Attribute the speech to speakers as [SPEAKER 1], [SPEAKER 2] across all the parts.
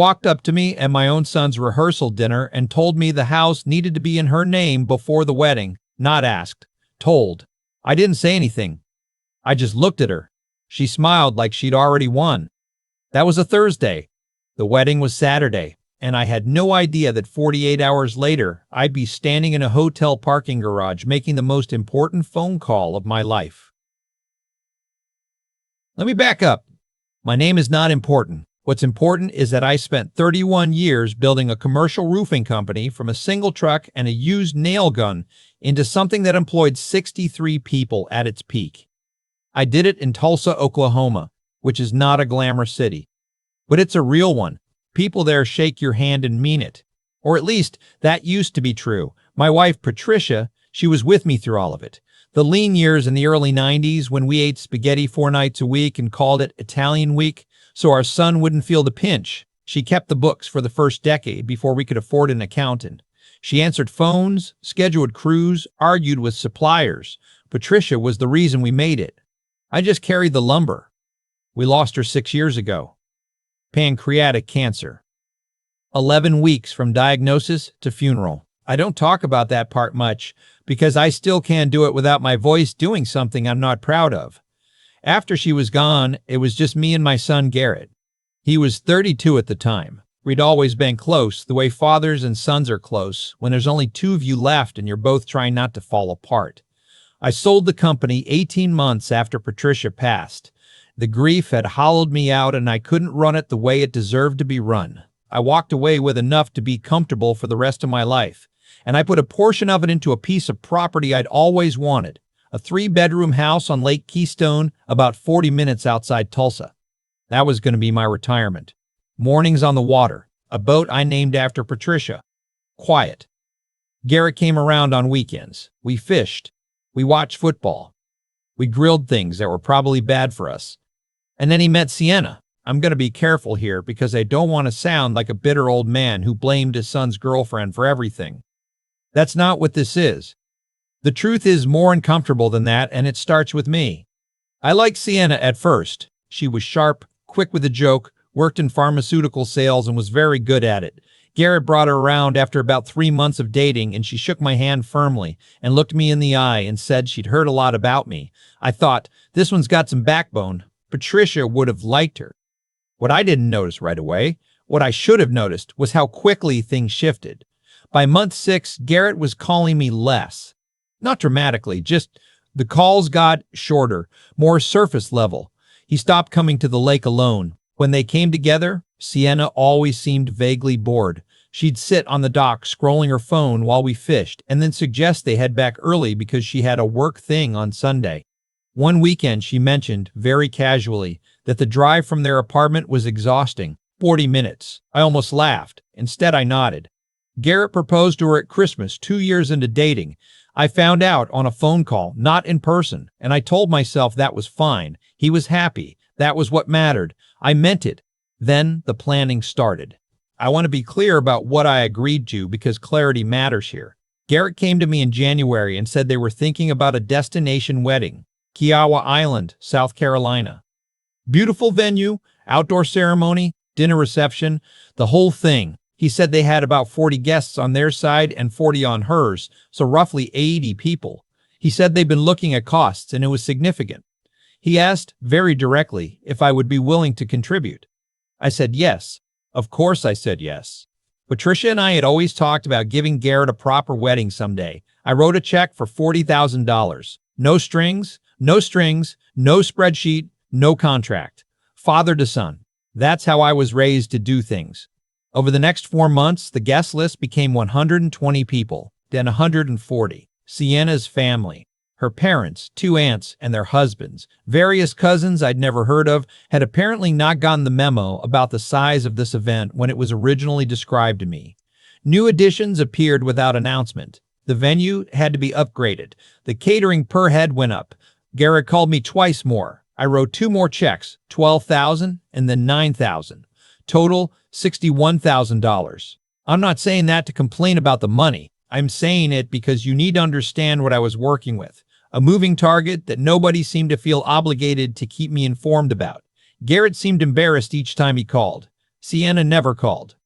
[SPEAKER 1] Walked up to me at my own son's rehearsal dinner and told me the house needed to be in her name before the wedding, not asked, told. I didn't say anything. I just looked at her. She smiled like she'd already won. That was a Thursday. The wedding was Saturday, and I had no idea that 48 hours later, I'd be standing in a hotel parking garage making the most important phone call of my life. Let me back up. My name is not important. What's important is that I spent 31 years building a commercial roofing company from a single truck and a used nail gun into something that employed 63 people at its peak. I did it in Tulsa, Oklahoma, which is not a glamour city. But it's a real one. People there shake your hand and mean it. Or at least, that used to be true. My wife, Patricia, she was with me through all of it. The lean years in the early 90s when we ate spaghetti 4 nights a week and called it Italian Week so our son wouldn't feel the pinch. She kept the books for the first decade before we could afford an accountant. She answered phones, scheduled crews, argued with suppliers. Patricia was the reason we made it. I just carried the lumber. We lost her 6 years ago. Pancreatic cancer. 11 weeks from diagnosis to funeral. I don't talk about that part much because I still can't do it without my voice doing something I'm not proud of. After she was gone, it was just me and my son Garrett. He was 32 at the time. We'd always been close, the way fathers and sons are close, when there's only 2 of you left and you're both trying not to fall apart. I sold the company 18 months after Patricia passed. The grief had hollowed me out and I couldn't run it the way it deserved to be run. I walked away with enough to be comfortable for the rest of my life, and I put a portion of it into a piece of property I'd always wanted, a 3-bedroom house on Lake Keystone, about 40 minutes outside Tulsa. That was going to be my retirement. Mornings on the water, a boat I named after Patricia. Quiet. Garrett came around on weekends. We fished. We watched football. We grilled things that were probably bad for us. And then he met Sienna. I'm going to be careful here because I don't want to sound like a bitter old man who blamed his son's girlfriend for everything. That's not what this is. The truth is more uncomfortable than that, and it starts with me. I liked Sienna at first. She was sharp, quick with a joke, worked in pharmaceutical sales, and was very good at it. Garrett brought her around after about 3 months of dating, and she shook my hand firmly and looked me in the eye and said she'd heard a lot about me. I thought, this one's got some backbone. Patricia would have liked her. What I didn't notice right away, what I should have noticed, was how quickly things shifted. By month 6, Garrett was calling me less. Not dramatically, just the calls got shorter, more surface level. He stopped coming to the lake alone. When they came together, Sienna always seemed vaguely bored. She'd sit on the dock scrolling her phone while we fished and then suggest they head back early because she had a work thing on Sunday. One weekend she mentioned, very casually, that the drive from their apartment was exhausting. 40 minutes. I almost laughed. Instead, I nodded. Garrett proposed to her at Christmas 2 years into dating. I found out on a phone call, not in person, and I told myself that was fine. He was happy. That was what mattered. I meant it. Then the planning started. I want to be clear about what I agreed to because clarity matters here. Garrett came to me in January and said they were thinking about a destination wedding, Kiowa Island, South Carolina. Beautiful venue, outdoor ceremony, dinner reception, the whole thing. He said they had about 40 guests on their side and 40 on hers, so roughly 80 people. He said they'd been looking at costs and it was significant. He asked, very directly, if I would be willing to contribute. I said yes. Of course I said yes. Patricia and I had always talked about giving Garrett a proper wedding someday. I wrote a check for $40,000. No strings, no spreadsheet, no contract. Father to son. That's how I was raised to do things. Over the next 4 months, the guest list became 120 people, then 140. Sienna's family, her parents, 2 aunts, and their husbands, various cousins I'd never heard of, had apparently not gotten the memo about the size of this event when it was originally described to me. New additions appeared without announcement. The venue had to be upgraded. The catering per head went up. Garrett called me twice more. I wrote 2 more checks, $12,000 and then $9,000. Total, $61,000. I'm not saying that to complain about the money. I'm saying it because you need to understand what I was working with. A moving target that nobody seemed to feel obligated to keep me informed about. Garrett seemed embarrassed each time he called. Sienna never called.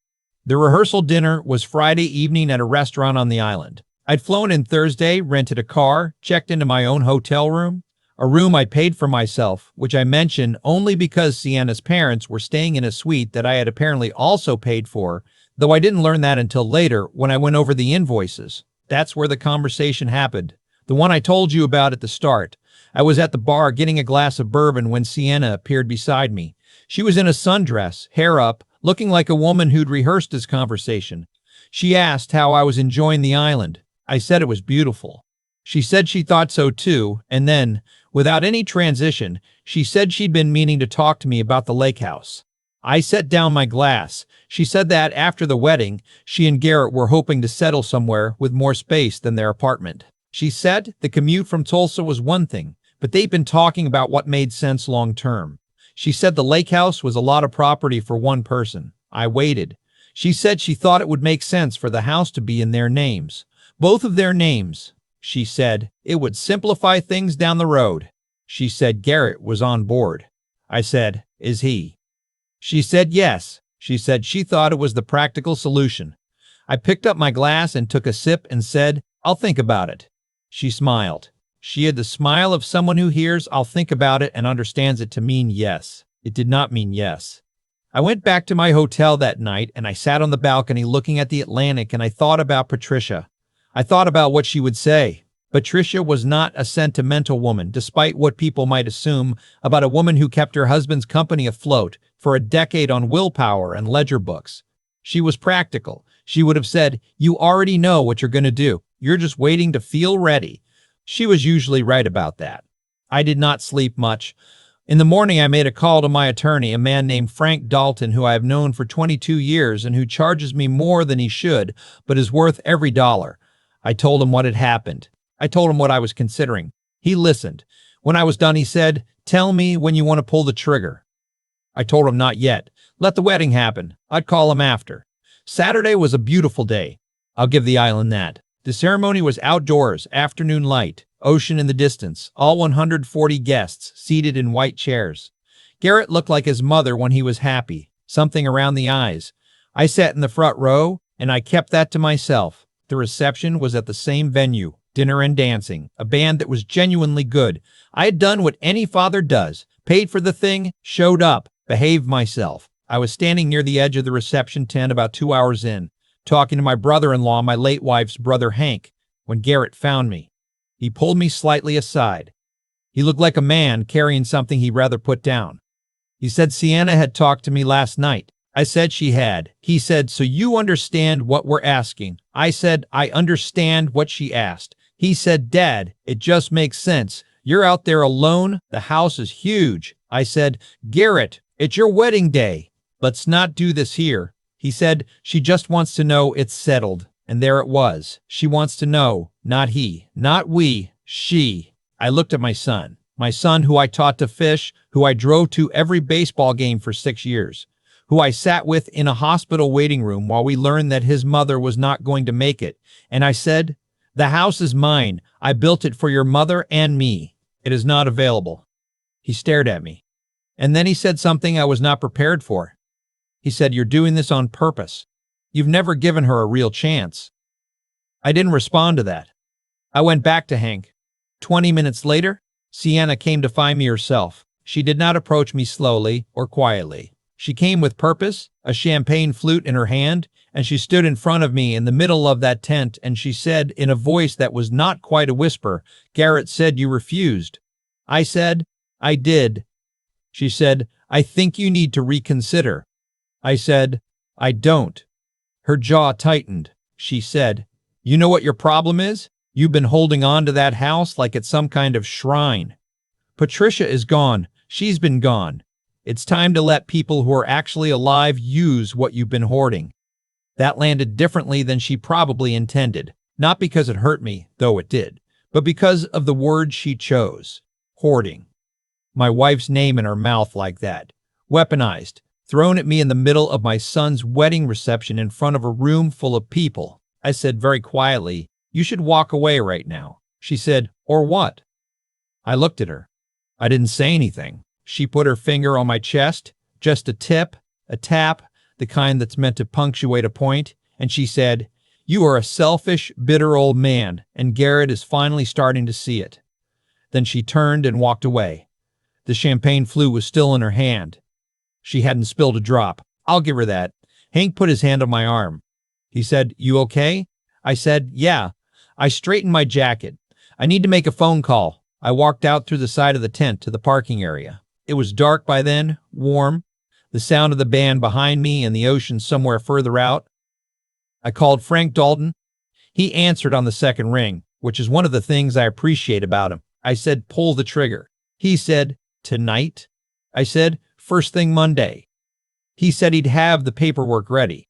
[SPEAKER 1] The rehearsal dinner was Friday evening at a restaurant on the island. I'd flown in Thursday, rented a car, checked into my own hotel room, a room I paid for myself, which I mention only because Sienna's parents were staying in a suite that I had apparently also paid for, though I didn't learn that until later when I went over the invoices. That's where the conversation happened. The one I told you about at the start. I was at the bar getting a glass of bourbon when Sienna appeared beside me. She was in a sundress, hair up, looking like a woman who'd rehearsed this conversation. She asked how I was enjoying the island. I said it was beautiful. She said she thought so too, and then, without any transition, she said she'd been meaning to talk to me about the lake house. I set down my glass. She said that after the wedding, she and Garrett were hoping to settle somewhere with more space than their apartment. She said the commute from Tulsa was one thing, but they'd been talking about what made sense long term. She said the lake house was a lot of property for one person. I waited. She said she thought it would make sense for the house to be in their names. Both of their names. She said it would simplify things down the road. She said Garrett was on board. I said, is he? She said yes. She said she thought it was the practical solution. I picked up my glass and took a sip and said, I'll think about it. She smiled. She had the smile of someone who hears I'll think about it and understands it to mean yes. It did not mean yes. I went back to my hotel that night and I sat on the balcony looking at the Atlantic and I thought about Patricia. I thought about what she would say. Patricia was not a sentimental woman, despite what people might assume about a woman who kept her husband's company afloat for a decade on willpower and ledger books. She was practical. She would have said, you already know what you're going to do. You're just waiting to feel ready. She was usually right about that. I did not sleep much. In the morning, I made a call to my attorney, a man named Frank Dalton, who I have known for 22 years and who charges me more than he should, but is worth every dollar. I told him what had happened. I told him what I was considering. He listened. When I was done, he said, tell me when you want to pull the trigger. I told him not yet. Let the wedding happen. I'd call him after. Saturday was a beautiful day. I'll give the island that. The ceremony was outdoors, afternoon light, ocean in the distance, all 140 guests seated in white chairs. Garrett looked like his mother when he was happy, something around the eyes. I sat in the front row, and I kept that to myself. The reception was at the same venue, dinner and dancing, a band that was genuinely good. I had done what any father does, paid for the thing, showed up, behaved myself. I was standing near the edge of the reception tent about 2 hours in, talking to my brother-in-law, my late wife's brother Hank, when Garrett found me. He pulled me slightly aside. He looked like a man carrying something he'd rather put down. He said Sienna had talked to me last night. I said she had. He said, so you understand what we're asking. I said, I understand what she asked. He said, Dad, it just makes sense. You're out there alone. The house is huge. I said, Garrett, it's your wedding day. Let's not do this here. He said, she just wants to know it's settled. And there it was. She wants to know, not he, not we, she. I looked at my son who I taught to fish, who I drove to every baseball game for 6 years, who I sat with in a hospital waiting room while we learned that his mother was not going to make it. And I said, the house is mine. I built it for your mother and me. It is not available. He stared at me. And then he said something I was not prepared for. He said, you're doing this on purpose. You've never given her a real chance. I didn't respond to that. I went back to Hank. 20 minutes later, Sienna came to find me herself. She did not approach me slowly or quietly. She came with purpose, a champagne flute in her hand, and she stood in front of me in the middle of that tent, and she said in a voice that was not quite a whisper, Garrett said you refused. I said, I did. She said, I think you need to reconsider. I said, I don't. Her jaw tightened. She said, you know what your problem is? You've been holding on to that house like it's some kind of shrine. Patricia is gone. She's been gone. It's time to let people who are actually alive use what you've been hoarding. That landed differently than she probably intended, not because it hurt me, though it did, but because of the word she chose, hoarding. My wife's name in her mouth like that, weaponized, thrown at me in the middle of my son's wedding reception in front of a room full of people. I said very quietly, you should walk away right now. She said, or what? I looked at her. I didn't say anything. She put her finger on my chest, just a tip, a tap, the kind that's meant to punctuate a point, and she said, "You are a selfish, bitter old man, and Garrett is finally starting to see it." Then she turned and walked away. The champagne flute was still in her hand. She hadn't spilled a drop. "I'll give her that." Hank put his hand on my arm. He said, "You okay?" I said, "Yeah." I straightened my jacket. "I need to make a phone call." I walked out through the side of the tent to the parking area. It was dark by then, warm, the sound of the band behind me and the ocean somewhere further out. I called Frank Dalton. He answered on the second ring, which is one of the things I appreciate about him. I said, "Pull the trigger." He said, "Tonight?" I said, "First thing Monday." He said he'd have the paperwork ready.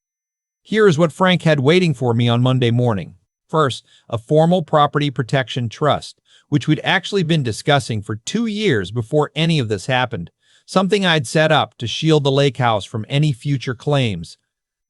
[SPEAKER 1] Here is what Frank had waiting for me on Monday morning. First, a formal property protection trust, which we'd actually been discussing for 2 years before any of this happened. Something I'd set up to shield the lake house from any future claims.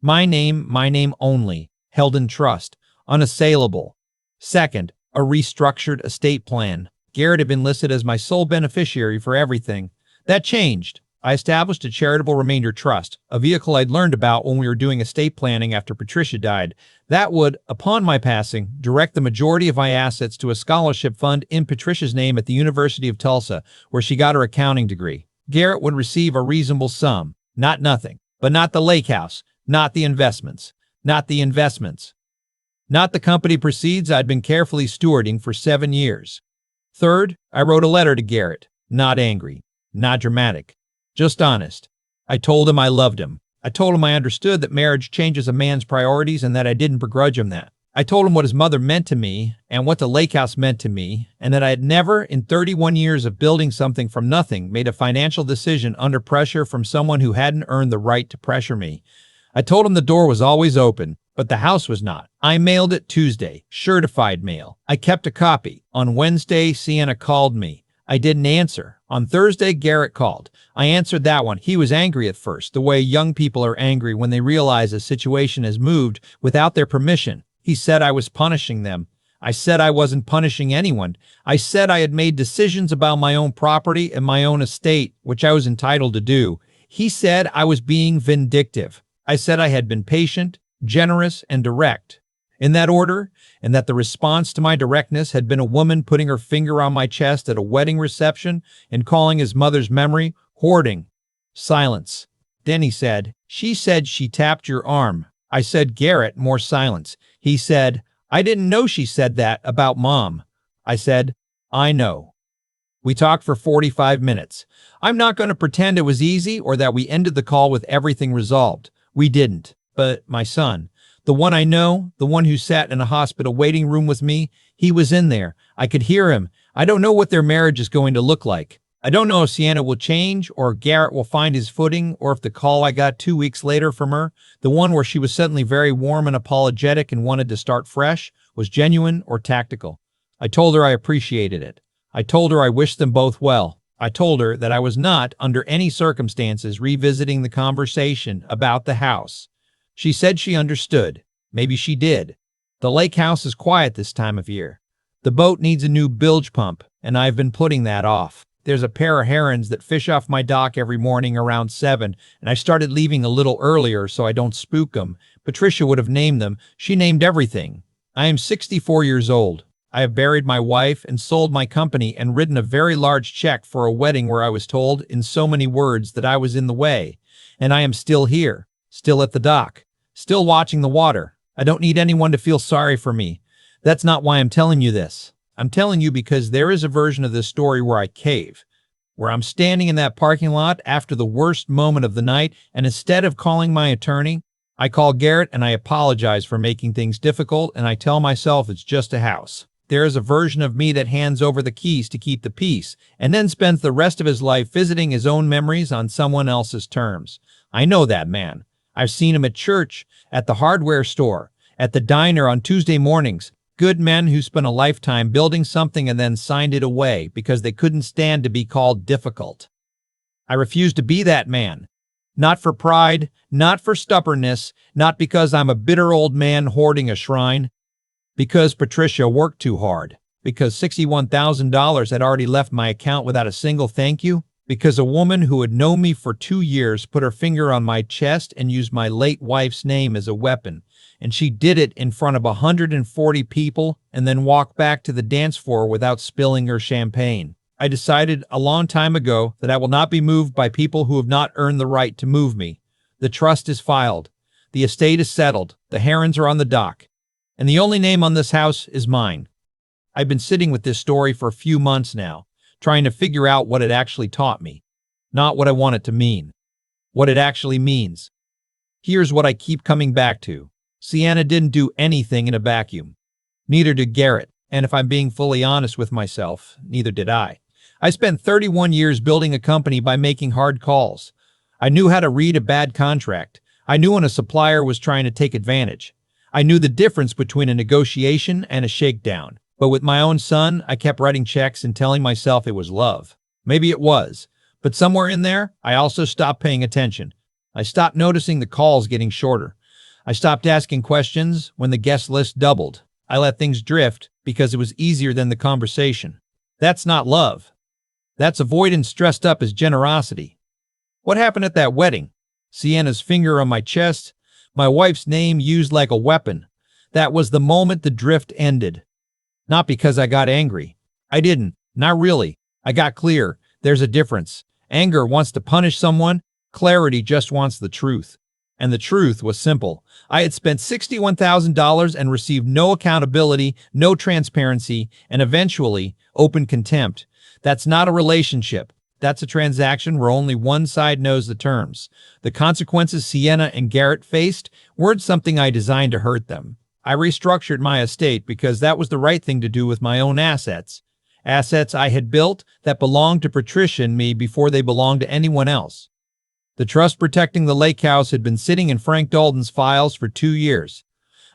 [SPEAKER 1] My name only, held in trust, unassailable. Second, a restructured estate plan. Garrett had been listed as my sole beneficiary for everything. That changed. I established a charitable remainder trust, a vehicle I'd learned about when we were doing estate planning after Patricia died. That would, upon my passing, direct the majority of my assets to a scholarship fund in Patricia's name at the University of Tulsa, where she got her accounting degree. Garrett would receive a reasonable sum, not nothing, but not the lake house, not the investments, not the company proceeds I'd been carefully stewarding for 7 years. Third, I wrote a letter to Garrett, not angry, not dramatic, just honest. I told him I loved him. I told him I understood that marriage changes a man's priorities and that I didn't begrudge him that. I told him what his mother meant to me and what the lake house meant to me, and that I had never, in 31 years of building something from nothing, made a financial decision under pressure from someone who hadn't earned the right to pressure me. I told him the door was always open, but the house was not. I mailed it Tuesday, certified mail. I kept a copy. On Wednesday, Sienna called me. I didn't answer. On Thursday, Garrett called. I answered that one. He was angry at first, the way young people are angry when they realize a situation has moved without their permission. He said I was punishing them. I said I wasn't punishing anyone. I said I had made decisions about my own property and my own estate, which I was entitled to do. He said I was being vindictive. I said I had been patient, generous, and direct. In that order, and that the response to my directness had been a woman putting her finger on my chest at a wedding reception and calling his mother's memory hoarding. Silence. Then he said, "She said she tapped your arm." I said, "Garrett," more silence. He said, "I didn't know she said that about Mom." I said, "I know." We talked for 45 minutes. I'm not going to pretend it was easy or that we ended the call with everything resolved. We didn't. But my son, the one I know, the one who sat in a hospital waiting room with me, he was in there. I could hear him. I don't know what their marriage is going to look like. I don't know if Sienna will change or Garrett will find his footing or if the call I got 2 weeks later from her, the one where she was suddenly very warm and apologetic and wanted to start fresh, was genuine or tactical. I told her I appreciated it. I told her I wished them both well. I told her that I was not, under any circumstances, revisiting the conversation about the house. She said she understood. Maybe she did. The lake house is quiet this time of year. The boat needs a new bilge pump, and I've been putting that off. There's a pair of herons that fish off my dock every morning around 7, and I started leaving a little earlier so I don't spook them. Patricia would have named them. She named everything. I am 64 years old. I have buried my wife and sold my company and written a very large check for a wedding where I was told in so many words that I was in the way. And I am still here, still at the dock, still watching the water. I don't need anyone to feel sorry for me. That's not why I'm telling you this. I'm telling you because there is a version of this story where I cave, where I'm standing in that parking lot after the worst moment of the night, and instead of calling my attorney, I call Garrett and I apologize for making things difficult, and I tell myself it's just a house. There is a version of me that hands over the keys to keep the peace, and then spends the rest of his life visiting his own memories on someone else's terms. I know that man. I've seen him at church, at the hardware store, at the diner on Tuesday mornings. Good men who spent a lifetime building something and then signed it away because they couldn't stand to be called difficult. I refuse to be that man. Not for pride, not for stubbornness, not because I'm a bitter old man hoarding a shrine. Because Patricia worked too hard. Because $61,000 had already left my account without a single thank you. Because a woman who had known me for 2 years put her finger on my chest and used my late wife's name as a weapon, and she did it in front of 140 people and then walked back to the dance floor without spilling her champagne. I decided a long time ago that I will not be moved by people who have not earned the right to move me. The trust is filed. The estate is settled. The herons are on the dock. And the only name on this house is mine. I've been sitting with this story for a few months now, trying to figure out what it actually taught me. Not what I want it to mean. What it actually means. Here's what I keep coming back to. Sienna didn't do anything in a vacuum. Neither did Garrett. And if I'm being fully honest with myself, neither did I. I spent 31 years building a company by making hard calls. I knew how to read a bad contract. I knew when a supplier was trying to take advantage. I knew the difference between a negotiation and a shakedown. But with my own son, I kept writing checks and telling myself it was love. Maybe it was. But somewhere in there, I also stopped paying attention. I stopped noticing the calls getting shorter. I stopped asking questions when the guest list doubled. I let things drift because it was easier than the conversation. That's not love. That's avoidance dressed up as generosity. What happened at that wedding? Sienna's finger on my chest, my wife's name used like a weapon. That was the moment the drift ended. Not because I got angry. I didn't. Not really. I got clear. There's a difference. Anger wants to punish someone. Clarity just wants the truth. And the truth was simple. I had spent $61,000 and received no accountability, no transparency, and eventually, open contempt. That's not a relationship. That's a transaction where only one side knows the terms. The consequences Sienna and Garrett faced weren't something I designed to hurt them. I restructured my estate because that was the right thing to do with my own assets. Assets I had built that belonged to Patricia and me before they belonged to anyone else. The trust protecting the lake house had been sitting in Frank Dalton's files for 2 years.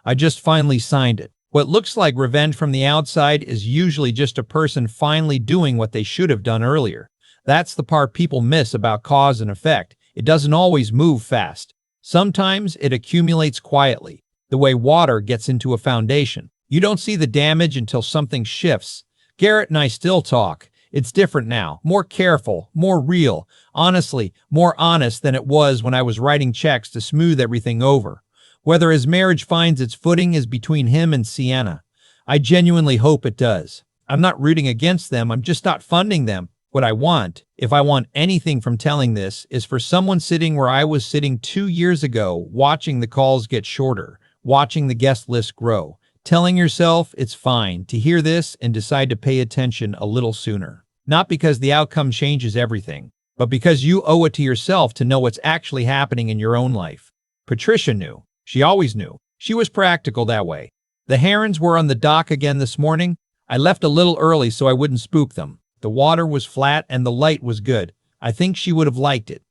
[SPEAKER 1] I just finally signed it. What looks like revenge from the outside is usually just a person finally doing what they should have done earlier. That's the part people miss about cause and effect. It doesn't always move fast. Sometimes it accumulates quietly, the way water gets into a foundation. You don't see the damage until something shifts. Garrett and I still talk. It's different now, more careful, more real, honestly, more honest than it was when I was writing checks to smooth everything over. Whether his marriage finds its footing is between him and Sienna. I genuinely hope it does. I'm not rooting against them, I'm just not funding them. What I want, if I want anything from telling this, is for someone sitting where I was sitting 2 years ago, watching the calls get shorter, watching the guest list grow, telling yourself it's fine to hear this and decide to pay attention a little sooner. Not because the outcome changes everything, but because you owe it to yourself to know what's actually happening in your own life. Patricia knew. She always knew. She was practical that way. The herons were on the dock again this morning. I left a little early so I wouldn't spook them. The water was flat and the light was good. I think she would have liked it.